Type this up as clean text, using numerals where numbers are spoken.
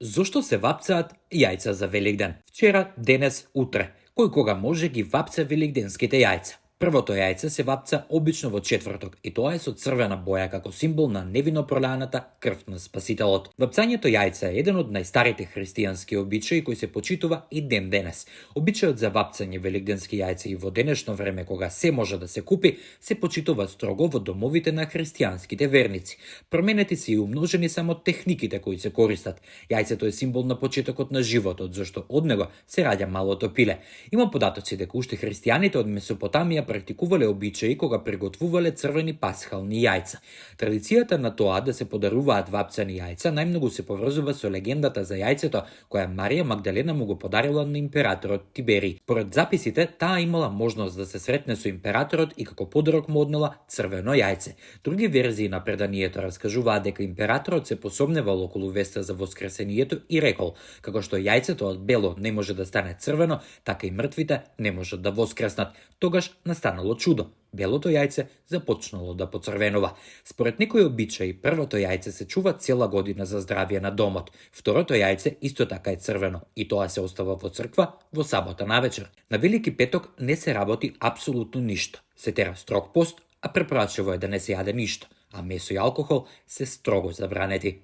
Зошто се вапцаат јајца за Великден? Вчера, денес, утре. Кој кога може ги вапца великденските јајца? Првото јајце се вапца обично во четврток и тоа е со црвена боја како символ на невино пролеаната крв на Спасителот. Вапцањето јајца е еден од најстарите христијански обичаи кој се почитува и ден денес. Обичајот за вапцање великденски јајца и во денешно време кога се може да се купи, се почитува строго во домовите на христијанските верници. Променети се и умножени само техниките кои се користат. Јајцето е символ на почетокот на животот, зашто од него се раѓа малото пиле. Има податоци дека уште христијаните од Месопотамија практикувале обичаи кога приготвувале црвени пасхални јајца. Традицијата на тоа да се подаруваат вапцани јајца најмногу се поврзува со легендата за јајцето која Марија Магдалена му го подарила на императорот Тиберий. Според записите, таа имала можност да се сретне со императорот и како подарок му однела црвено јајце. Други верзии на преданието раскажуваат дека императорот се посомневал околу веста за воскресението и рекол: како што јајцето од бело не може да стане црвено, така и мртвите не можат да воскреснат. Тогаш настанало чудо. Белото јајце започнало да поцрвенува. Според некои обичаи, првото јајце се чува цела година за здравје на домот. Второто јајце исто така е црвено и тоа се остава во црква во сабота навечер. На Велики петок не се работи апсолутно ништо. Се тера строг пост, а препорачливо е да не се јаде ништо, а месо и алкохол се строго забранети.